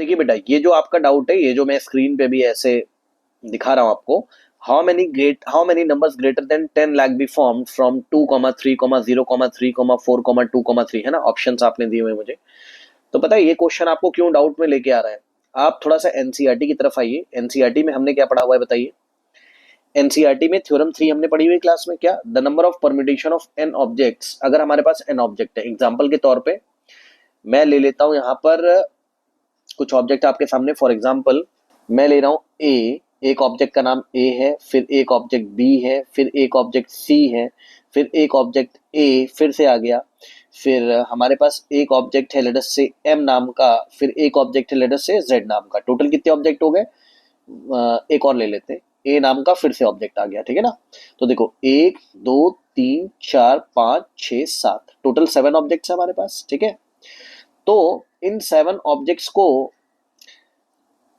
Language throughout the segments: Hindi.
देखिए बेटा, ये जो आपका डाउट है, ये जो मैं स्क्रीन पे भी ऐसे दिखा रहा हूं आपको, how many numbers greater than 10 lakh be form from 2,3,0,3,4,2,3 है ना, ऑप्शंस आपने दिए हुए मुझे। तो पता है ये क्वेश्चन आपको क्यों डाउट में लेके आ रहा है? आप थोड़ा सा एनसीईआरटी की तरफ आइए। एनसीईआरटी में हमने क्या पढ़ा हुआ है बताइए? एनसीईआरटी में थ्योरम 3 हमने पढ़ी हुई क्लास में, क्या? The number of permutation of N objects. अगर हमारे पास एन ऑब्जेक्ट है, एग्जांपल के तौर पे मैं ले लेता हूं यहाँ पर कुछ ऑब्जेक्ट आपके सामने। फॉर एग्जांपल मैं ले रहा हूं ए, एक ऑब्जेक्ट का नाम ए है, फिर एक ऑब्जेक्ट बी है, फिर एक ऑब्जेक्ट सी है, फिर एक ऑब्जेक्ट ए फिर से आ गया, फिर हमारे पास एक ऑब्जेक्ट है लेट अस से एम नाम का, फिर एक ऑब्जेक्ट है लेट अस से जेड नाम का। टोटल कितने ऑब्जेक्ट हो गए? एक और ले लेते हैं, ए नाम का फिर से ऑब्जेक्ट आ गया, ठीक है ना। तो देखो 1 2 3 4 5 6 7, टोटल 7 ऑब्जेक्ट्स है हमारे पास, ठीक है। तो इन 7 ऑब्जेक्ट्स को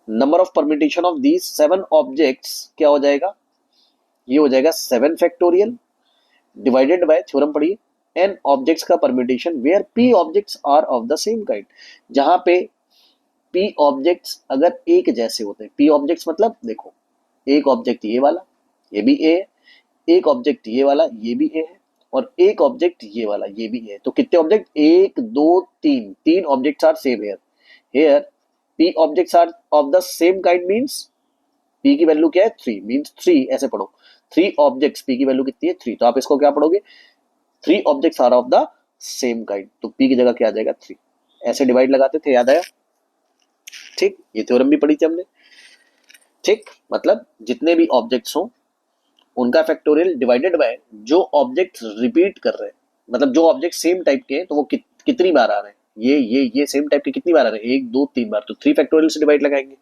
number of permutation of these 7 objects क्या हो जाएगा? ये हो जाएगा 7 फैक्टोरियल डिवाइडेड बाय, थ्योरम पढ़िए, एन ऑब्जेक्ट्स का permutation where P objects are of the same kind. जहां पे पी ऑब्जेक्ट्स अगर एक जैसे होते हैं, पी ऑब्जेक्ट्स मतलब देखो, एक ऑब्जेक्ट ये वाला, ये भी ए है, एक ऑब्जेक्ट ये वाला, ये भी ए है, और एक ऑब्जेक्ट ये वाला, ये भी ए है। तो कितने ऑब्जेक्ट? 1 2 3, तीन objects are same here. Here P objects are of the same kind means P की वैल्यू क्या है? 3 मीन्स 3, ऐसे पढ़ो, 3 ऑब्जेक्ट्स, P की वैल्यू कितनी है? 3। तो आप इसको क्या पढ़ोगे? 3 objects are of the same kind, तो P की जगह क्या आ जाएगा? 3। ऐसे डिवाइड लगाते थे, याद आया? ठीक, ये थ्योरम भी पढ़ी थी हमने। ठीक, मतलब जितने भी ऑब्जेक्ट्स हो उनका फैक्टोरियल डिवाइडेड बाय जो ऑब्जेक्ट्स रिपीट कर रहे हैं, मतलब जो ऑब्जेक्ट सेम टाइप के हैं तो वो कितनी बार आ रहे हैं, ये सेम टाइप के कितनी बार आ रहे हैं? 1 2 3 बार, तो 3 फैक्टोरियल से डिवाइड लगाएंगे,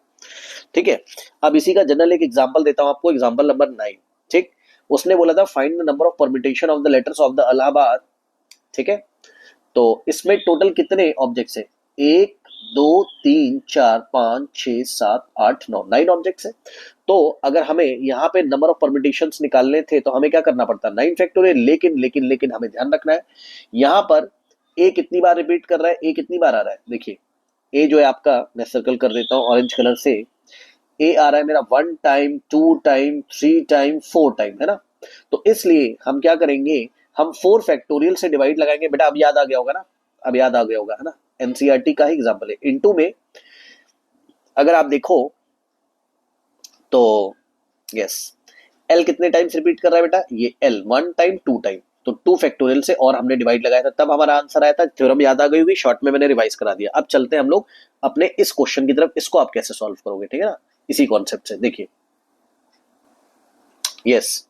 ठीक है। अब इसी का जनरल एक एग्जांपल देता हूं आपको, एग्जांपल नंबर 9। ठीक, उसने बोला था find the number of permutation of the letters of the Allahabad, ठीक है। तो इसमें टोटल कितने ऑब्जेक्ट्स है? 1 2 3 4 5 6 7 8 9, 9 ऑब्जेक्ट्स है। तो अगर हमें यहाँ पे नंबर ऑफ परम्यूटेशंस निकालने थे तो हमें क्या करना पड़ता? 9 फैक्टोरियल। लेकिन हमें ध्यान रखना है, यहाँ पर ए कितनी बार रिपीट कर रहा है, ए कितनी बार आ रहा है? देखिए ए जो है आपका, मैं सर्कल कर देता हूँ ऑरेंज कलर से, ए आ रहा है मेरा 1 टाइम 2 टाइम 3 टाइम 4 टाइम, है ना। तो इसलिए हम क्या करेंगे, हम 4 फैक्टोरियल से डिवाइड लगाएंगे। बेटा अब याद आ गया होगा ना, अब याद आ गया होगा, है ना। एनसीईआरटी का ही एग्जांपल है। इनटू में अगर आप देखो तो यस, एल कितने टाइम्स रिपीट कर रहा है बेटा? ये एल 1 टाइम 2 टाइम, तो 2 फैक्टोरियल से और हमने डिवाइड लगाया था, तब हमारा आंसर आया था। थ्योरम याद आ गई होगी, शॉर्ट में मैंने रिवाइज करा दिया। अब चलते हैं हम लोग अपने इस क्वेश्चन की तरफ, इसको आप कैसे सॉल्व करोगे, ठीक है ना, इसी कॉन्सेप्ट से। देखिए यस,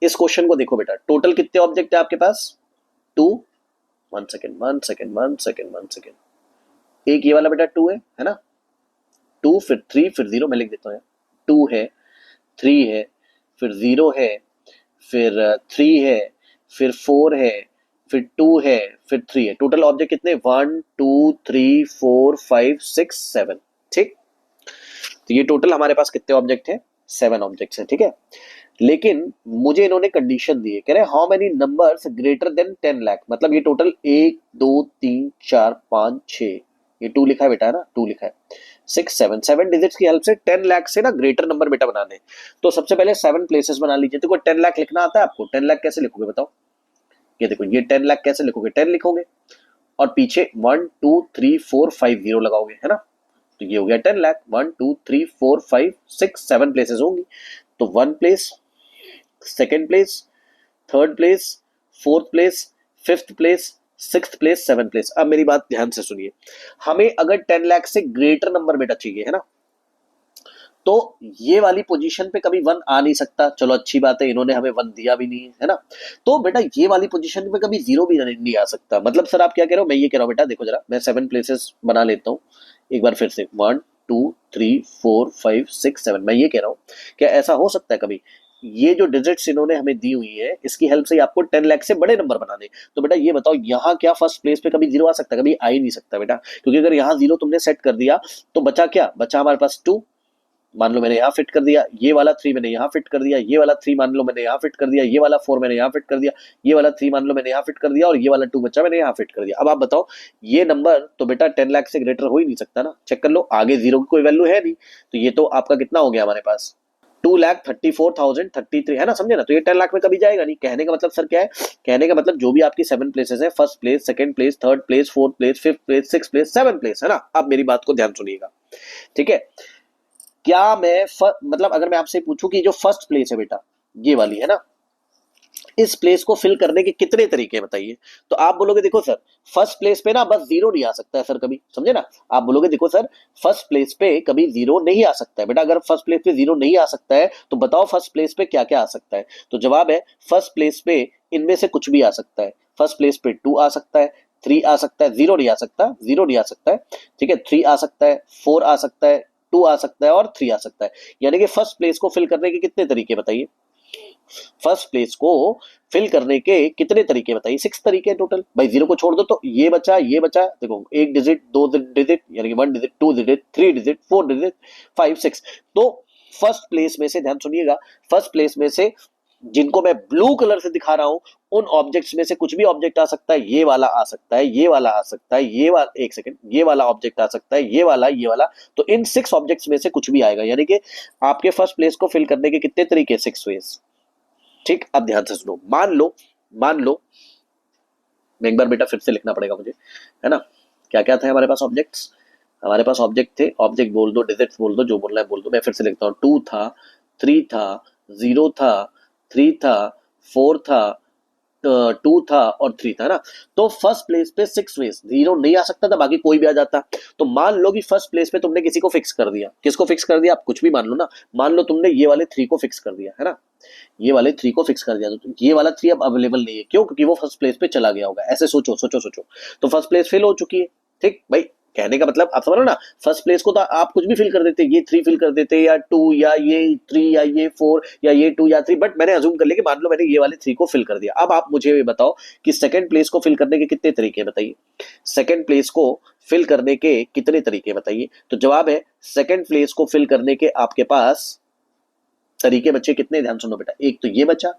इस क्वेश्चन को देखो बेटा, टोटल कितने ऑब्जेक्ट है आपके पास? 2, 1 सेकेंड, एक ये वाला बेटा 2 है ना, 2 फिर 3 फिर 0, मैं लिख देता हूँ, 2 है, 3 है, फिर 0 है, फिर 3 है, फिर 4 है, फिर 2 है, फिर 3 है। टोटल ऑब्जेक्ट कितने? 1 2 3 4 5 6 7, ठीक। तो ये टोटल हमारे पास कितने ऑब्जेक्ट हैं? 7 ऑब्जेक्ट्स हैं, ठीक है। लेकिन मुझे इन्होंने कंडीशन दी है, कह रहे हैं how many numbers greater than 10 lakh, मतलब ये टोटल 1 2 3 4 5 6, ये 2 लिखा है बेटा, है ना, 2 लिखा है, 6 7, 7 डिजिट्स की हेल्प से 10 लाख से ना ग्रेटर नंबर बेटा बनाने। तो सबसे पहले 7 प्लेसेस बना लीजिए। तो 10 लाख लिखना आता है आपको? 10 लाख कैसे लिखोगे बताओ? ये देखो, ये 10 लाख कैसे लिखोगे? 10 लिखोगे और पीछे 1 2 3 4 5 0 लगाओगे, है ना। तो ये हो गया 10 लाख। 1 2 3 4 5 6 7 प्लेसेस होंगी, तो 1 place, second place, third place, fourth place, fifth place, sixth place, seven place. अब मेरी बात ध्यान से सुनिए, हमें अगर 10 लाख से ग्रेटर नंबर बेटा चाहिए, है ना, तो ये वाली पोजीशन पे कभी 1 आ नहीं सकता। चलो अच्छी बात है, इन्होंने हमें 1 दिया भी नहीं है ना। तो बेटा ये वाली पोजीशन पे कभी 0 भी नहीं आ सकता। मतलब सर आप क्या कह रहे हो? मैं ये कह रहा हूं बेटा, देखो जरा, मैं 7 प्लेसेस बना लेता हूं एक बार फिर से, 1 2 3 4 5 6 7। मैं ये कह रहा हूं, क्या ऐसा हो सकता है कभी ये जो डिजिट्स इन्होंने हमें दी हुई है इसकी हेल्प से आपको 10 लाख से बड़े नंबर बना दे? तो बेटा ये बताओ, यहाँ क्या फर्स्ट प्लेस पे कभी 0 आ सकता है? कभी आ ही नहीं सकता बेटा, क्योंकि अगर यहाँ 0 तुमने सेट कर दिया तो बचा क्या? बचा हमारे पास 2, मान लो मैंने यहाँ फिट कर दिया, ये वाला 3 मैंने यहाँ फिट कर दिया, ये वाला 3 मान लो मैंने यहाँ फिट कर दिया, ये वाला 4 मैंने यहाँ फिट कर दिया, ये वाला 3 मान लो मैंने यहाँ फिट कर दिया, और ये वाला 2 बच्चा मैंने यहाँ फिट कर दिया। अब आप बताओ, ये नंबर तो बेटा 10 लाख से ग्रेटर हो ही नहीं सकता ना। चेक कर लो, आगे जीरो की कोई वैल्यू है नहीं, तो ये तो आपका कितना हो गया हमारे पास 2,34,033 है ना, समझे ना। तो ये 10 लाख में कभी जाएगा नहीं। कहने का मतलब सर क्या है, कहने का मतलब जो भी आपकी 7 प्लेसेस है, first place, second place, third place, fourth place, fifth place, six place, 7 place है ना। अब मेरी बात को ध्यान सुनिएगा, ठीक है। क्या मैं मतलब अगर मैं आपसे पूछूं कि जो फर्स्ट प्लेस है बेटा, ये वाली है ना, इस प्लेस को फिल करने के कितने तरीके हैं बताइए। तो आप बोलोगे देखो सर, फर्स्ट प्लेस पे ना बस जीरो नहीं आ सकता है सर कभी, समझे ना। आप बोलोगे देखो सर, फर्स्ट प्लेस पे कभी जीरो नहीं आ सकता है बेटा। अगर फर्स्ट प्लेस पे जीरो नहीं आ सकता है तो बताओ फर्स्ट प्लेस पे क्या क्या आ सकता है। तो जवाब है फर्स्ट प्लेस पे इनमें से कुछ भी आ सकता है। फर्स्ट प्लेस पे 2 आ सकता है, 3 आ सकता है, जीरो नहीं आ सकता, जीरो नहीं आ सकता है, ठीक है। 3 आ सकता है, 4 आ सकता है, 2 आ सकता है, और 3 आ सकता है। यानी कि फर्स्ट प्लेस को फिल करने के कितने तरीके बताइए। फर्स्ट प्लेस को फिल करने के कितने तरीके बताइए। 6 तरीके टोटल। भाई जीरो को छोड़ दो तो ये बचा, ये बचा, देखो एक डिजिट, दो डिजिट, यानी कि 1 डिजिट, 2 डिजिट, 3 डिजिट, 4 डिजिट, 5, 6। तो फर्स्ट प्लेस में से ध्यान सुनिएगा, फर्स्ट प्लेस में से जिनको मैं ब्लू कलर से दिखा रहा हूं, उन ऑब्जेक्ट्स में से कुछ भी ऑब्जेक्ट आ सकता है। ये वाला आ सकता है, ये वाला आ सकता है, ये वाला, एक सेकंड, ये वाला ऑब्जेक्ट आ सकता है, ये वाला, ये वाला। तो इन 6 ऑब्जेक्ट्स में से कुछ भी आएगा। यानी कि आपके फर्स्ट प्लेस को फिल करने के कितने तरीके, 6 वेज। ठीक, अब ध्यान से सुनो। मान लो मैं एक बार बेटा फिर से लिखना पड़ेगा मुझे, है ना। क्या क्या था हमारे पास ऑब्जेक्ट्स, हमारे पास ऑब्जेक्ट थे, ऑब्जेक्ट बोल दो, डिजिट्स बोल दो, जो बोलना है बोल दो। मैं फिर से लिखता हूँ, 2 था, 3 था, 0 था, 3 था, 4 था, 2 था, और 3 था ना। तो फर्स्ट प्लेस पे 6 वेज, जीरो नहीं आ सकता था, बाकी कोई भी आ जाता। तो मान लो कि फर्स्ट प्लेस पे तुमने किसी को फिक्स कर दिया। किसको फिक्स कर दिया, आप कुछ भी मान लो ना। मान लो तुमने ये वाले 3 को फिक्स कर दिया, है ना, ये वाले 3 को फिक्स कर दिया। तो ये वाला 3 अब अवेलेबल नहीं है, क्यों, क्योंकि वो फर्स्ट प्लेस पे चला गया होगा। ऐसे सोचो सोचो सोचो। तो फर्स्ट प्लेस फिल हो चुकी है। ठीक भाई, कहने का मतलब आप समझ लो ना। फर्स्ट प्लेस को तो आप कुछ भी फिल कर देते, ये 3 फिल कर देते, या 2, या ये 3, या ये 4, या ये 2 या 3। बट मैंने अज्यूम कर लिया कि मान लो मैंने ये वाले 3 को फिल कर दिया। अब आप मुझे ये बताओ कि सेकंड प्लेस को फिल करने के कितने तरीके बताइए। सेकंड प्लेस को फिल करने के कितने तरीके बताइए। तो जवाब है सेकंड प्लेस को फिल करने के आपके पास तरीके बच्चे कितने, ध्यान सुनो बेटा। एक तो ये बच्चा,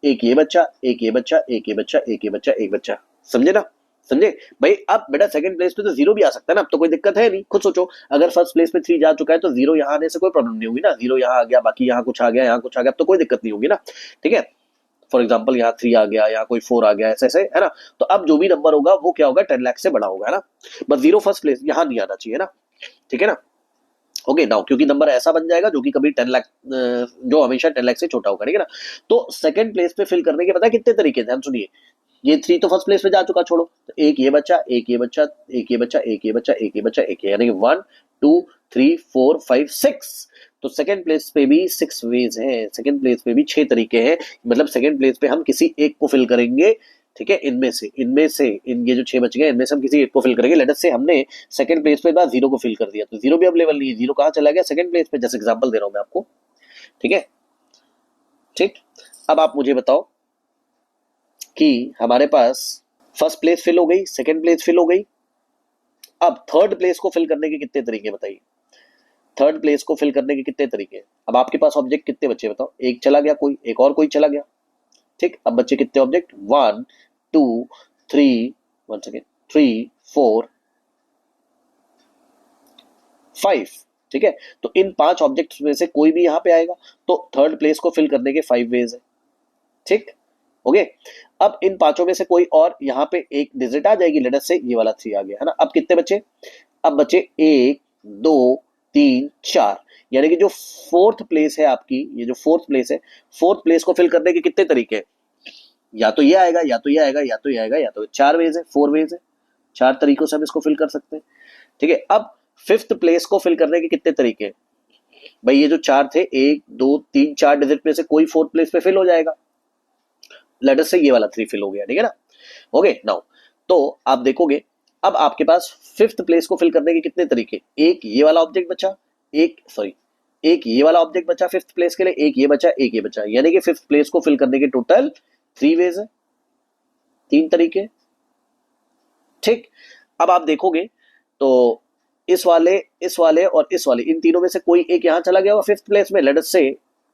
एक ये बच्चा, एक ये बच्चा, एक ये बच्चा, एक ये बच्चा, एक बच्चा, समझे ना, समझे भाई। अब बेटा सेकंड प्लेस पे तो जीरो भी आ सकता है ना, अब तो कोई दिक्कत है नहीं। खुद सोचो, अगर फर्स्ट प्लेस पे 3 जा चुका है तो जीरो यहाँ आने से कोई प्रॉब्लम नहीं होगी ना। जीरो यहाँ आ गया, बाकी यहाँ कुछ आ गया, यहाँ कुछ आ गया, अब तो कोई दिक्कत नहीं होगी ना। ठीक है, फॉर एग्जाम्पल यहाँ 3 आ गया, यहाँ कोई 4 आ गया, ऐसे ऐसे, है ना। तो अब जो भी नंबर होगा वो क्या होगा, 10 लाख से बड़ा होगा, है ना। बस जीरो फर्स्ट प्लेस यहाँ नहीं आना चाहिए ना, ठीक है ना। ओके नाउ, क्योंकि नंबर ऐसा बन जाएगा जो कि कभी 10 लाख, जो हमेशा 10 लाख से छोटा होगा, ठीक है ना। तो सेकंड प्लेस पे फिल करने के पता है कितने तरीके, ध्यान सुनिए। ये 3 तो फर्स्ट प्लेस पे जा चुका, छोड़ो। तो एक ये बच्चा, एक ये बच्चा, एक ये बच्चा, एक ये बच्चा, एक ये बच्चा, एक ये, यानी कि 1 2 3 4 5 6। तो सेकंड प्लेस पे भी 6 वेज हैं, सेकंड प्लेस पे भी 6 तरीके हैं। मतलब सेकंड प्लेस पे हम किसी एक को फिल करेंगे, ठीक है। इनमें से इन ये जो 6 बच गए, इनमें से हम किसी एक को फिल करेंगे। लेट अस से हमने सेकंड प्लेस पे जीरो को फिल कर दिया, तो जीरो भी अवेलेबल नहीं है। जीरो कहाँ चला गया, सेकंड प्लेस पे। जैसे एग्जांपल दे रहा हूं मैं आपको, ठीक है। ठीक, अब आप मुझे बताओ कि हमारे पास फर्स्ट प्लेस फिल हो गई, सेकंड प्लेस फिल हो गई। अब थर्ड प्लेस को फिल करने के कितने तरीके बताइए। थर्ड प्लेस को फिल करने के कितने तरीके हैं। अब आपके पास ऑब्जेक्ट कितने बचे बताओ। एक चला गया कोई, एक और कोई चला गया। ठीक, अब बच्चे कितने ऑब्जेक्ट, 1 2 3, 1 सेकेंड, 3 4 5। ठीक है, तो इन 5 ऑब्जेक्ट्स में से कोई भी यहां पे आएगा, तो थर्ड प्लेस को फिल करने के 5 वेज है। ठीक, ओके। अब इन पांचों में से कोई और यहाँ पे एक डिजिट आ जाएगी। लेट अस से ये वाला 3 आ गया, है ना। अब कितने बचे, अब बचे 1 2 3 4। यानी कि जो फोर्थ प्लेस है आपकी, ये जो फोर्थ प्लेस है, फोर्थ प्लेस को फिल करने के कितने तरीके हैं। या तो ये आएगा, या तो ये आएगा, या तो ये आएगा, या तो 4 वेज है, 4 वेज है। 4 तरीकों से हम इसको फिल कर सकते हैं, ठीक है। अब फिफ्थ प्लेस को फिल करने के कितने तरीके हैं भाई। ये जो 4 थे, 1 2 3 4 डिजिट में से कोई फोर्थ प्लेस पे फिल हो जाएगा। लेट अस से ये वाला 3 फिल हो गया, ठीक है ना। ओके नाउ, तो आप देखोगे अब आपके पास फिफ्थ प्लेस को फिल करने के कितने तरीके। एक ये वाला ऑब्जेक्ट बचा, एक ये वाला ऑब्जेक्ट बचा फिफ्थ प्लेस के लिए, एक ये बचा, एक ये बचा। यानी कि फिफ्थ प्लेस को फिल करने के टोटल 3 वेज है, 3 तरीके। ठीक, अब आप देखोगे तो इस वाले और इस वाले, इन तीनों में से कोई एक यहाँ चला गया होगा फिफ्थ प्लेस में, लेट अस से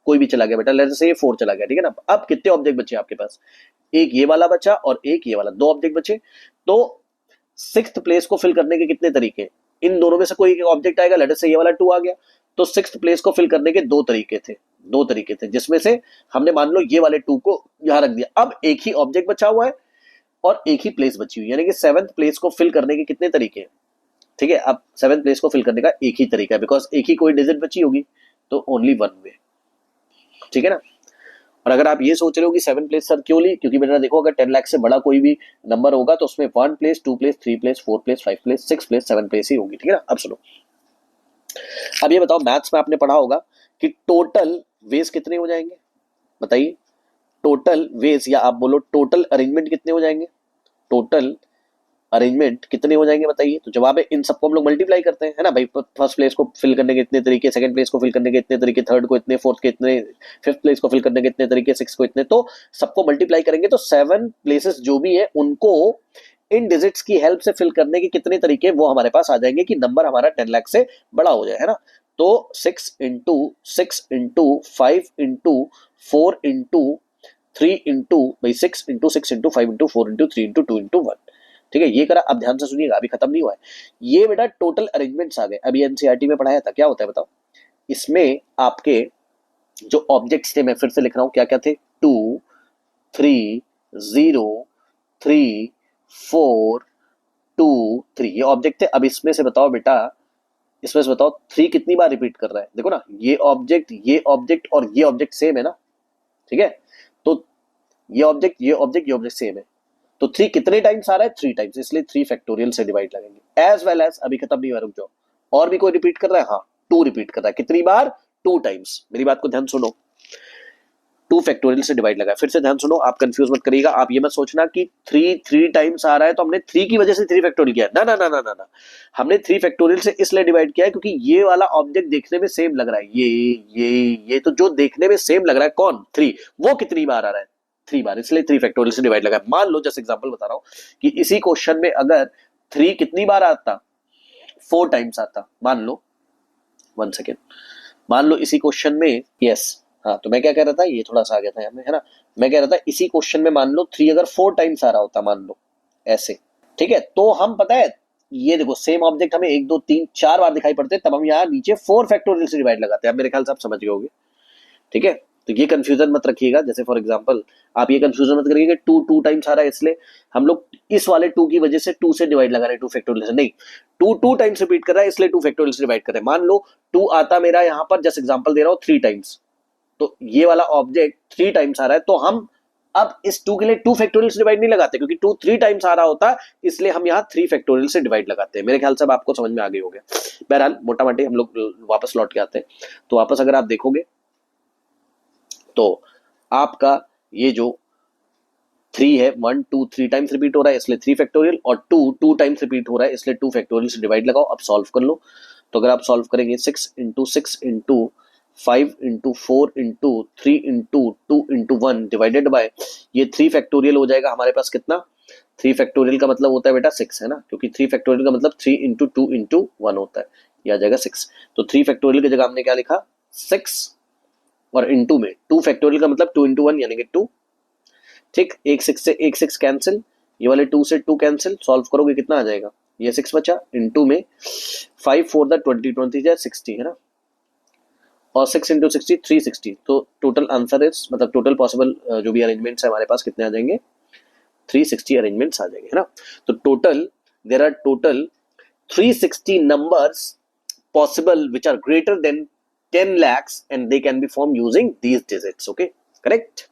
कोई भी चला गया बेटा, लेट अस से 4 चला गया, ठीक है ना। अब कितने ऑब्जेक्ट बचे आपके पास, एक ये वाला बचा और एक ये वाला, 2 ऑब्जेक्ट बचे। तो सिक्स्थ प्लेस को फिल करने के कितने तरीके, इन दोनों में से कोई एक ऑब्जेक्ट आएगा, लेट अस से ये वाला 2 आ गया, तो सिक्स्थ प्लेस को फिल करने के 2 तरीके थे, जिसमें से हमने मान लो ये वाले 2 को यहां रख दिया। अब एक ही ऑब्जेक्ट बचा हुआ है और एक ही प्लेस बची हुई, यानी कि सेवंथ प्लेस को फिल करने के कितने तरीके हैं, ठीक है। अब सेवंथ प्लेस को फिल करने का एक ही तरीका है, बिकॉज एक ही कोई डिजिट बची होगी, तो ओनली 1 वे, ठीक है ना। और अगर आप ये सोच रहे हो कि 7 प्लेस सर क्यों ली, क्योंकि बेटा देखो अगर 10 लाख से बड़ा कोई भी नंबर होगा तो उसमें 1 place, 2 place, 3 place, 4 place, 5 place, 6 place, 7 place ही होगी, ठीक है ना। अब सुनो, अब ये बताओ, मैथ्स में आपने पढ़ा होगा कि टोटल वेज कितने हो जाएंगे, बताइए। टोटल वेज या आप बोलो टोटल अरेंजमेंट कितने हो जाएंगे, टोटल अरेंजमेंट कितने हो जाएंगे बताइए। तो जवाब है इन सबको हम लोग मल्टीप्लाई करते हैं, है ना भाई। फर्स्ट प्लेस को फिल करने के इतने तरीके, सेकंड प्लेस को फिल करने के इतने तरीके, थर्ड को इतने, फोर्थ के इतने, फिफ्थ प्लेस को फिल करने के इतने तरीके, सिक्स को इतने, तो सबको मल्टीप्लाई करेंगे तो 7 प्लेसेस जो भी है उनको इन डिजिट्स की हेल्प से फिल करने के कितने तरीके वो हमारे पास आ जाएंगे कि नंबर हमारा 10 लाख से बड़ा हो जाए, है ना। तो 6 into 6 into 5 into 4 into 3 into भाई 6 into 6 into 5 into 4 into 3 into 2 into 1, ठीक है। ये करा, अब ध्यान से सुनिएगा, अभी खत्म नहीं हुआ है ये बेटा। टोटल अरेंजमेंट्स आ गए, अभी एनसीईआरटी में पढ़ाया था, क्या होता है बताओ। इसमें आपके जो ऑब्जेक्ट्स थे, मैं फिर से लिख रहा हूं, क्या क्या थे, 2 3 0 3 4 2 3, ये ऑब्जेक्ट थे। अब इसमें से बताओ बेटा, इसमें से बताओ 3 कितनी बार रिपीट कर रहा है, देखो ना, ये ऑब्जेक्ट और ये ऑब्जेक्ट सेम है ना, ठीक है। तो ये ऑब्जेक्ट सेम है, तो 3 कितने टाइम्स आ रहा है, 3 टाइम्स, इसलिए 3 फैक्टोरियल से डिवाइड लगेंगे। एज वेल एज, अभी खत्म नहीं हुआ, रुक जाओ, और भी कोई रिपीट कर रहा है, हाँ 2 रिपीट कर रहा है, कितनी बार, 2 टाइम्स। मेरी बात को ध्यान सुनो, 2 फैक्टोरियल से डिवाइड लगा है। फिर से ध्यान सुनो, आप कंफ्यूज मत करिएगा, आप ये मत सोचना कि 3 टाइम्स आ रहा है तो हमने 3 की वजह से 3 फैक्टोरियल किया, ना ना ना ना ना ना, हमने 3 फैक्टोरियल से इसलिए डिवाइड किया है क्योंकि ये वाला ऑब्जेक्ट देखने में सेम लग रहा है, ये तो जो देखने में सेम लग रहा है कौन, 3, वो कितनी बार आ रहा है, 3 बार, इसलिए 3 फैक्टोरियल से डिवाइड लगा है। मान लो जस्ट एग्जांपल बता रहा हूं कि इसी क्वेश्चन में अगर 3 कितनी बार आता, 4 टाइम्स आता, मान लो, 1 सेकेंड, मान लो इसी क्वेश्चन में, यस, हाँ, तो मैं क्या कह रहा था, ये थोड़ा सा आ गया था यहाँ में, है ना। मैं कह रहा था इसी क्वेश्चन में मान लो 3 अगर 4 टाइम्स आ रहा होता, मान लो ऐसे, ठीक है, तो हम पता है ये देखो सेम ऑब्जेक्ट हमें 1 2 3 4 बार दिखाई पड़ते, तब हम यहाँ नीचे 4 फैक्टोरियल से डिवाइड लगाते हैं। अब मेरे ख्याल से आप समझ गए होंगे, ठीक है। तो ये कंफ्यूजन मत रखिएगा, जैसे फॉर एग्जांपल आप ये कंफ्यूजन मत करिएगा कि 2 टाइम्स आ रहा है इसलिए हम लोग इस वाले 2 की वजह से 2 से डिवाइड लगा रहे हैं, 2 फैक्टोरियल से नहीं, 2 टाइम्स रिपीट कर रहा है इसलिए 2 फैक्टोरियल से डिवाइड कर रहे हैं। मान लो 2 आता मेरा यहाँ पर, जस्ट एग्जांपल दे रहा हूँ, 3 टाइम्स, तो ये वाला ऑब्जेक्ट 3 टाइम्स आ रहा है, तो हम अब इस 2 के लिए 2 फैक्टोरियल से डिवाइड नहीं लगाते, क्योंकि 2 3 टाइम्स आ रहा होता, इसलिए हम यहाँ 3 फैक्टोरियल से डिवाइड लगाते हैं। मेरे ख्याल से अब आपको समझ में आ गई होगा। बहरहाल मोटा मोटी हम लोग वापस लौट के आते हैं, तो वापस अगर आप देखोगे तो आपका ये जो 3 है, 1 2 3 टाइम्स रिपीट हो रहा है इसलिए 3 फैक्टोरियल, और 2 टाइम्स रिपीट हो रहा है इसलिए 2 फैक्टोरियल से डिवाइड लगाओ। अब सॉल्व कर लो, तो अगर आप सॉल्व करेंगे 6 into 6 into 5 into 4 into 3 into 2 into 1 divided by ये 3 फैक्टोरियल हो जाएगा हमारे पास कितना, 3 फैक्टोरियल का मतलब होता है बेटा 6, है ना, क्योंकि 3 फैक्टोरियल का मतलब 3 इंटू 2 इंटू 1 होता है, यह आ जाएगा 6। तो 3 फैक्टोरियल की जगह हमने क्या लिखा, 6, और इंटू में 2 फैक्टोरियल का मतलब 2 इंटू 1 यानी कि 2, ठीक। एक 6 से एक 6 कैंसिल, ये वाले 2 से 2 कैंसिल, सॉल्व करोगे कितना आ जाएगा, ये 6 बचा, इंटू में 5 4 द 20 20 जाए 60, है ना, और 6 इंटू 60 360, तो टोटल आंसर इज, मतलब टोटल पॉसिबल जो भी अरेंजमेंट्स है हमारे पास कितने आ जाएंगे, 360 अरेंजमेंट्स आ जाएंगे, है ना। तो total there are total 360 numbers possible which are greater than 10 lakhs and they can be formed using these digits, okay, correct।